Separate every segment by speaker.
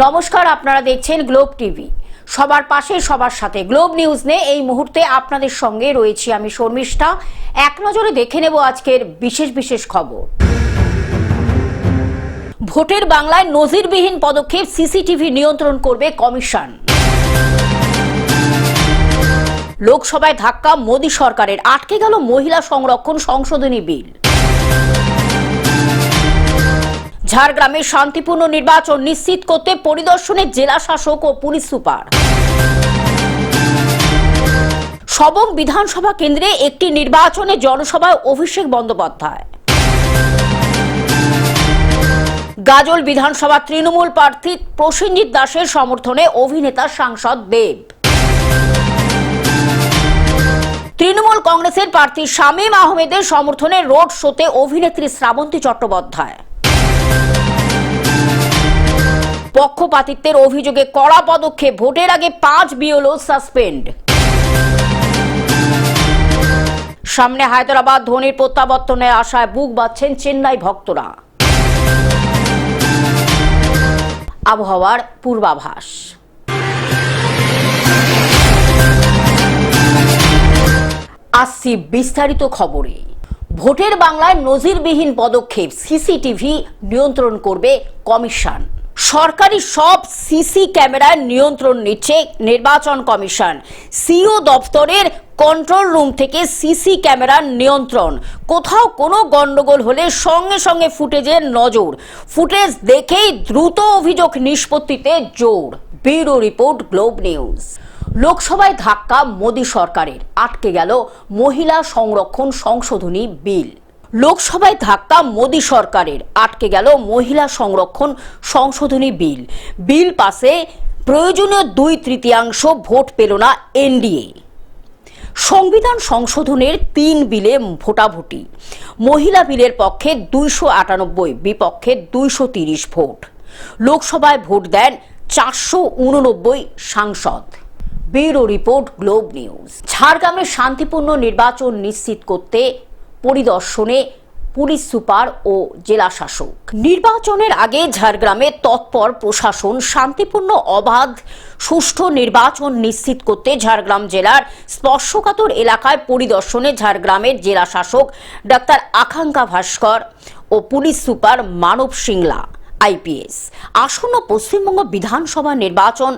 Speaker 1: নমস্কার, আপনারা দেখছেন গ্লোব টিভি। সবার পাশে সবার সাথে গ্লোব নিউজ নিয়ে এই মুহূর্তে আপনাদের সঙ্গে রয়েছি আমি শর্মিষ্ঠা। এক নজরে দেখে নেব আজকের বিশেষ খবর। ভোটের বাংলায় নজিরবিহীন পদক্ষেপ, সিসিটিভি নিয়ন্ত্রণ করবে কমিশন। লোকসভায় ধাক্কা মোদী সরকারের, আটকে গেল মহিলা সংরক্ষণ সংশোধনী বিল। ঝাড়গ্রামে শান্তিপূর্ণ নির্বাচন নিশ্চিত করতে পরিদর্শনে জেলা শাসক ও পুলিশ সুপার। সবং বিধানসভা কেন্দ্রে একটি নির্বাচনে জনসভায় অভিষেক বন্দ্যোপাধ্যায়। গাজল বিধানসভা তৃণমূল প্রার্থী প্রসেনজিৎ দাসের সমর্থনে অভিনেতা সাংসদ দেব। তৃণমূল কংগ্রেসের প্রার্থী শামীম আহমেদের সমর্থনে রোড শোতে অভিনেত্রী শ্রাবন্তী চট্টোপাধ্যায়। পক্ষপাতিত্বের অভিযোগে কড়া পদক্ষেপ, ভোটের আগে 5 বিএলও সাসপেন্ড। সামনে হায়দ্রাবাদ, ধোনির প্রত্যাবর্তনের আশায় বুক বাঁধছেন চেন্নাই ভক্তরা। আবহাওয়ার পূর্বাভাস। আসছি বিস্তারিত খবরে। ভোটের বাংলায় নজিরবিহীন পদক্ষেপ, সিসিটিভি নিয়ন্ত্রণ করবে কমিশন। সরকারি সব সিসি ক্যামেরার নিয়ন্ত্রণ নিচ্ছে নির্বাচন কমিশন। সিও দপ্তরের কন্ট্রোল রুম থেকে সিসি ক্যামেরার নিয়ন্ত্রণ। কোথাও কোনো গন্ডগোল হলে সঙ্গে সঙ্গে ফুটেজের নজর। ফুটেজ দেখেই দ্রুত অভিযোগ নিষ্পত্তিতে জোর। Bureau report, globe news. লোকসভায় ধাক্কা মোদী সরকারের, আটকে গেল মহিলা সংরক্ষণ সংশোধনী বিল। লোকসভায় ধাক্কা মোদী সরকারের, আটকে গেল মহিলা সংরক্ষণ সংশোধনী বিল। বিল পাসে প্রয়োজনীয় 2/3 ভোট পেল না এনডিএ। সংবিধান সংশোধনের 3 বিলে ভোটাভুটি। মহিলা বিলের পক্ষে 298, বিপক্ষে 230 ভোট। লোকসভায় ভোট দেন 489 সাংসদ। Bureau report, globe news. ঝাড়গ্রামে শান্তিপূর্ণ নির্বাচন নিশ্চিত করতে পরিদর্শনে পুলিশ সুপার ও জেলা শাসক। নির্বাচনের আগে ঝাড়গ্রামে তৎপর প্রশাসন। শান্তিপূর্ণ, অবাধ, সুষ্ঠু নির্বাচন নিশ্চিত করতে ঝাড়গ্রাম জেলার স্পর্শকাতর এলাকায় পরিদর্শনে ঝাড়গ্রামের জেলা শাসক ডাক্তার আকাঙ্ক্ষা ভাস্কর ও পুলিশ সুপার মানব সিংলা আইপিএস। আসন্ন পশ্চিমবঙ্গ বিধানসভা নির্বাচন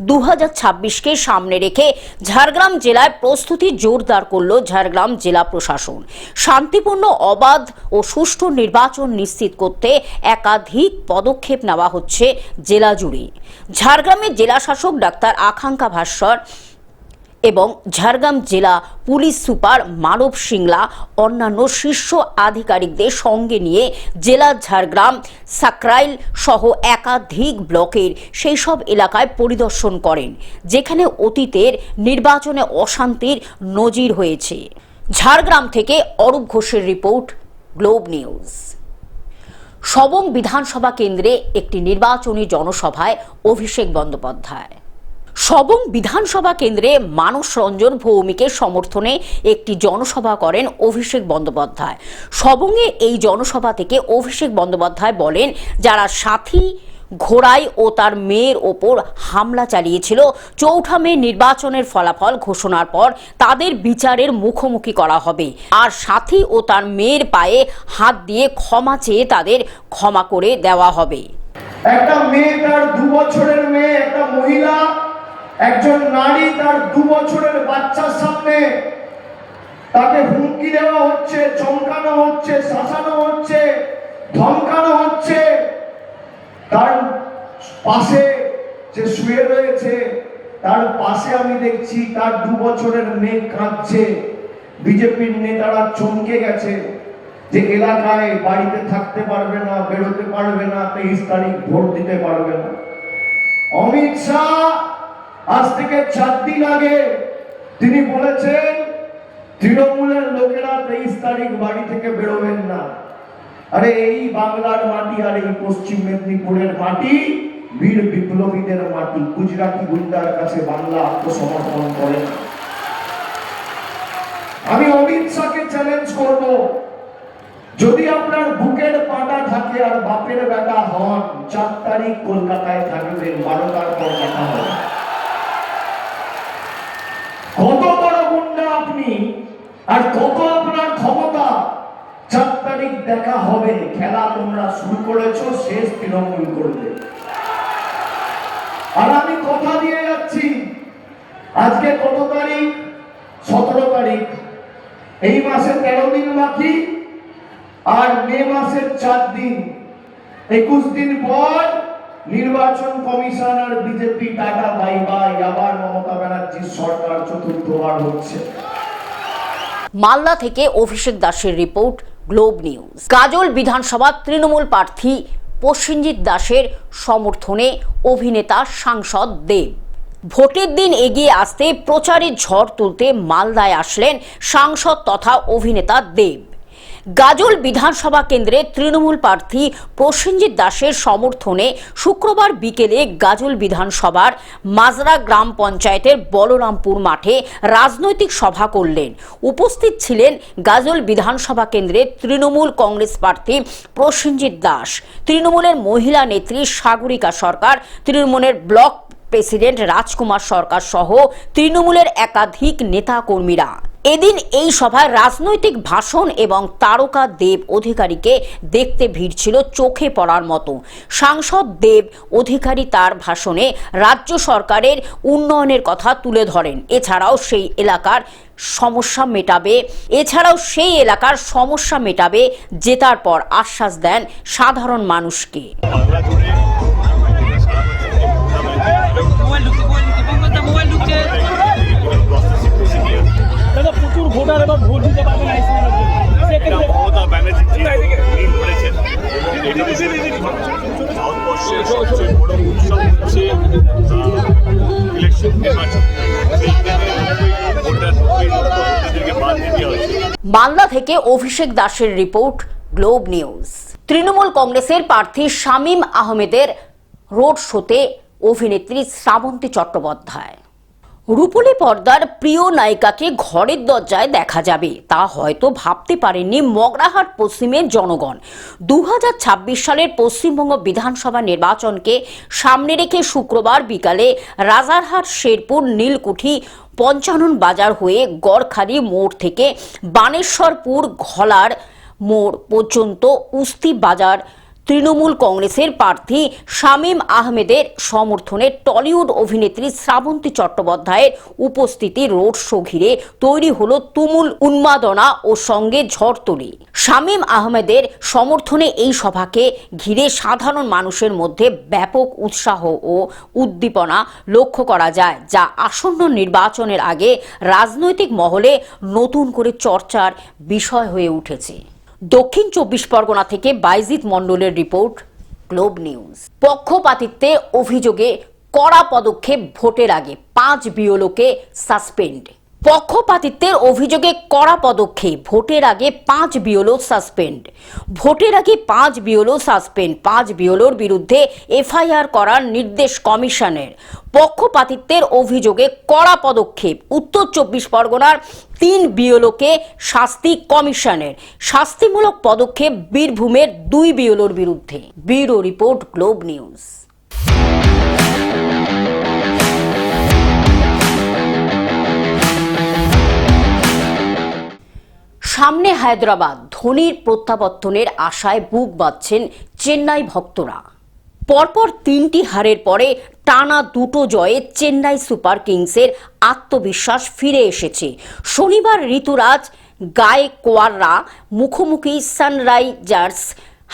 Speaker 1: 2026কে সামনে রেখে ঝাড়গ্রাম জেলায় প্রস্তুতি জোরদার করল ঝাড়গ্রাম জেলা প্রশাসন। শান্তিপূর্ণ, অবাধ ও সুষ্ঠু নির্বাচন নিশ্চিত করতে একাধিক পদক্ষেপ নেওয়া হচ্ছে জেলা জুড়ে। ঝাড়গ্রামের জেলা শাসক ডাক্তার আকাঙ্ক্ষা ভাস্কর এবং ঝাড়গ্রাম জেলা পুলিশ সুপার মানব সিংলা অন্যান্য শীর্ষ আধিকারিকদের সঙ্গে নিয়ে জেলা ঝাড়গ্রাম, সাকরাইল সহ একাধিক ব্লকের সেই সব এলাকায় পরিদর্শন করেন যেখানে অতীতের নির্বাচনে অশান্তির নজির হয়েছে। ঝাড়গ্রাম থেকে অরূপ ঘোষের রিপোর্ট, গ্লোব নিউজ। সবং বিধানসভা কেন্দ্রে একটি নির্বাচনী জনসভায় অভিষেক বন্দ্যোপাধ্যায়। সবং বিধানসভা কেন্দ্রে মানস রঞ্জন ভৌমিকের সমর্থনে একটি জনসভা করেন অভিষেক বন্দ্যোপাধ্যায়। সবংয়ে এই জনসভা থেকে অভিষেক বন্দ্যোপাধ্যায় বলেন, যারা সাথী ঘোড়াই ও তার মেয়ের ওপর হামলা চালিয়েছিল 4 মে নির্বাচনের ফলাফল ঘোষণার পর তাদের বিচারের মুখোমুখি করা হবে। আর সাথী ও তার মেয়ের পায়ে হাত দিয়ে ক্ষমা চেয়ে তাদের ক্ষমা করে দেওয়া হবে।
Speaker 2: একটা মেয়ে, তার 2 বছরের মেয়ে, একটা মহিলা, একজন নারী তার 2 বছরের বাচ্চার সামনে তাকে হুমকি দেওয়া হচ্ছে, চমকানো হচ্ছে, শাসানো হচ্ছে, ধমকানো হচ্ছে। তার পাশে যে শুয়ে রয়েছে তার পাশে আমি দেখছি তার 2 বছরের মেয়ে কাঁদছে। বিজেপির নেতারা চমকে গেছে যে এলাকায় বাড়িতে থাকতে পারবে না, বেরোতে পারবে না, 23 তারিখ ভোট দিতে পারবে না। অমিত শাহ আজ থেকে 4 দিন আগে তিনি বলেছেন তৃণমূলের লোকেরা 23 তারিখ বাড়ি থেকে বেরোবেন না। আরে এই বাংলার মাটি আর এই পশ্চিম মেদিনীপুরের মাটি বীর বিপ্লবীদের মাটি। গুজরাটি গুন্ডার কাছে বাংলা আত্মসমর্পণ করে। আমি অমিত শাহকে চ্যালেঞ্জ করব, যদি আপনার বুকের পাটা থাকে আর বাপের বেটা হন, 4 তারিখ কলকাতায় থাকবেন, 12টার পর দেখা হবে। কত বড় গুন্ডা আপনি আর কত আপনার ক্ষমতা, 4 তারিখ দেখা হবে। খেলা তোমরা শুরু করেছো, শেষ তৃণমূল করবে। আর আমি কথা দিয়ে যাচ্ছি, আজকে কত তারিখ? 17 তারিখ। এই মাসে 13 দিন বাকি, আর মে মাসের 4 দিন, 21 দিন পর নির্বাচন কমিশন আর বিজেপি টাটা বাই বাই। আবার মমতা ব্যানার্জির সরকার চতুর্থবার হচ্ছে।
Speaker 1: মালদা থেকে অভিষেক দাসের রিপোর্ট, গ্লোব নিউজ। গাজল বিধানসভা তৃণমূল প্রার্থী প্রসেনজিৎ দাসের সমর্থনে অভিনেতা সাংসদ দেব। ভোটের দিন এগিয়ে আসতে প্রচারে ঝড় তুলতে মালদায় আসলেন সাংসদ তথা অভিনেতা দেব। গাজল বিধানসভা কেন্দ্রে তৃণমূল প্রার্থী প্রসেনজিৎ দাসের সমর্থনে শুক্রবার বিকেলে গাজল বিধানসভার মাজরা গ্রাম পঞ্চায়েতের বলরামপুর মাঠে রাজনৈতিক সভা করলেন। উপস্থিত ছিলেন গাজল বিধানসভা কেন্দ্রের তৃণমূল কংগ্রেস প্রার্থী প্রসেনজিৎ দাস, তৃণমূলের মহিলা নেত্রী সাগরিকা সরকার, তৃণমূলের ব্লক প্রেসিডেন্ট রাজকুমার সরকার সহ তৃণমূলের একাধিক নেতাকর্মীরা। এদিন এই সভায় রাজনৈতিক ভাষণ এবং তারকা দেব অধিকারীকে দেখতে ভিড় ছিল চোখে পড়ার মতো। সাংসদ দেব অধিকারী তার ভাষণে রাজ্য সরকারের উন্নয়নের কথা তুলে ধরেন। এছাড়াও সেই এলাকার সমস্যা মেটাবে জেতার পর আশ্বাস দেন সাধারণ মানুষকে।
Speaker 3: প্রচুর ভোটার এবার ভোট দিতে পারবে না। মমতা ব্যানার্জি করেছেন ভারতবর্ষের সবচেয়ে বড় উৎসব হচ্ছে ইলেকশন নির্বাচন।
Speaker 1: মালদা থেকে অভিষেক দাসের রিপোর্ট, গ্লোব নিউজ। তৃণমূল কংগ্রেসের প্রার্থী শামীম আহমেদের রোড শোতে অভিনেত্রী শ্রাবন্তী চট্টোপাধ্যায়। রূপলী পর্দার প্রিয় নায়িকাকে ঘরের দরজায় দেখা যাবে, তা হয়তো ভাবতে পারেননি মগরাহাট পশ্চিমের জনগণ। 2026 সালের পশ্চিমবঙ্গ বিধানসভা নির্বাচনকে সামনে রেখে শুক্রবার বিকালে রাজারহাট, শেরপুর, নীলকুঠি, পঞ্চানন বাজার হয়ে গড়খালি মোড় থেকে বানেশ্বরপুর ঘলার মোড় পর্যন্ত উস্তি বাজার তৃণমূল কংগ্রেসের প্রার্থী শামীম আহমেদের সমর্থনে টলিউড অভিনেত্রী শ্রাবন্তী চট্টোপাধ্যায়ের উপস্থিতি রোড শো ঘিরে তৈরি হলো তুমুল উন্মাদনা ও সঙ্গে ঝড়তলি। শামীম আহমেদের সমর্থনে এই সভাকে ঘিরে সাধারণ মানুষের মধ্যে ব্যাপক উৎসাহ ও উদ্দীপনা লক্ষ্য করা যায়, যা আসন্ন নির্বাচনের আগে রাজনৈতিক মহলে নতুন করে চর্চার বিষয় হয়ে উঠেছে। দক্ষিণ 24 পরগনা থেকে বাইজিৎ মণ্ডলের রিপোর্ট, গ্লোব নিউজ। পক্ষপাতিত্বে অভিযোগে কড়া পদক্ষেপ, ভোটের আগে 5 বিএলওকে সাসপেন্ড। পক্ষপাতিত্বের অভিযোগে কড়া পদক্ষেপ, ভোটের আগে 5 বিএলও সাসপেন্ড। ভোটের আগে 5 বিএলও সাসপেন্ড। 5 বিএলওর বিরুদ্ধে এফআইআর করার নির্দেশ কমিশনের। পক্ষপাতিত্বের অভিযোগে কড়া পদক্ষেপ, উত্তর 24 পরগনার 3 বিএলওকে শাস্তি কমিশনের। শাস্তিমূলক পদক্ষেপ বীরভূমের 2 বিএলওর বিরুদ্ধে। Bureau report, globe news. সামনে হায়দ্রাবাদ, ধোনির প্রত্যাবর্তনের আশায় বুক বাঁধছেন চেন্নাই ভক্তরা। পরপর 3টি হারের পরে টানা 2টো জয়ে চেন্নাই সুপার কিংসের আত্মবিশ্বাস ফিরে এসেছে। শনিবার ঋতুরাজ গায়কোয়াড়রা মুখোমুখি সানরাইজার্স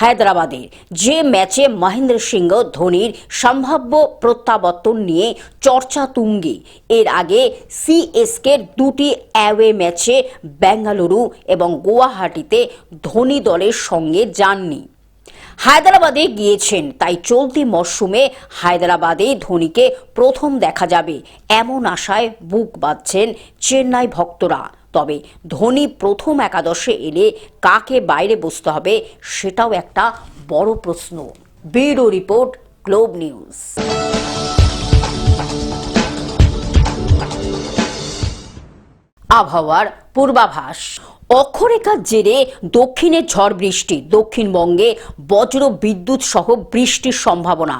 Speaker 1: হায়দ্রাবাদের, যে ম্যাচে মহেন্দ্র সিং ধোনির সম্ভাব্য প্রত্যাবর্তন নিয়ে চর্চা তুঙ্গে। এর আগে সিএসকের 2টি অ্যাওয়ে ম্যাচে বেঙ্গালুরু এবং গুয়াহাটিতে ধোনি দলের সঙ্গে যাননি, হায়দ্রাবাদে গিয়েছেন। তাই চলতি মরশুমে হায়দ্রাবাদে ধোনিকে প্রথম দেখা যাবে, এমন আশায় বুক বাঁধছেন চেন্নাই ভক্তরা। তবে ধোনি প্রথম একাদশে এলে কাকে বাইরে বসতে হবে, সেটাও একটা বড় প্রশ্ন। Bureau report, globe news. আবহাওয়ার পূর্বাভাস। অক্ষরেখার জেরে দক্ষিণে ঝড় বৃষ্টি, দক্ষিণবঙ্গে বজ্র বিদ্যুৎ সহ বৃষ্টির সম্ভাবনা।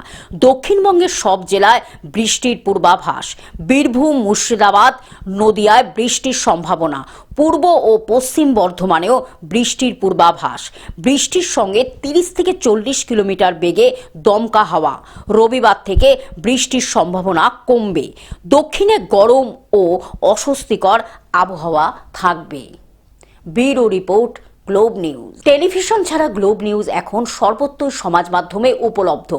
Speaker 1: দক্ষিণবঙ্গের সব জেলায় বৃষ্টির পূর্বাভাস। বীরভূম, মুর্শিদাবাদ, নদিয়ায় বৃষ্টির সম্ভাবনা। পূর্ব ও পশ্চিম বর্ধমানেও বৃষ্টির পূর্বাভাস। বৃষ্টির সঙ্গে 30 থেকে 40 কিলোমিটার বেগে দমকা হাওয়া। রবিবার থেকে বৃষ্টির সম্ভাবনা কমবে। দক্ষিণে গরম ও অস্বস্তিকর আবহাওয়া থাকবে। Bureau report, globe news. Television ছাড়া গ্লোব নিউজ এখন সর্বত্রই সমাজ মাধ্যমে উপলব্ধ।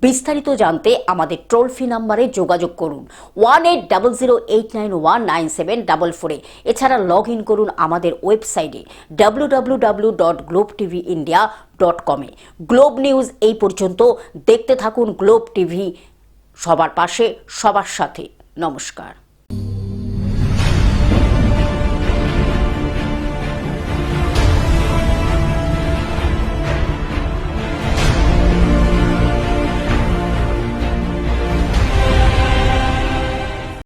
Speaker 1: বিস্তারিত জানতে আমাদের টোল ফ্রি নম্বরে যোগাযোগ করুন 180089197444। এছাড়া লগ ইন করুন আমাদের ওয়েবসাইটে www.globetvindia.com। গ্লোব নিউজ এই পর্যন্ত। দেখতে থাকুন গ্লোব টিভি, সবার পাশে সবার সাথে। নমস্কার।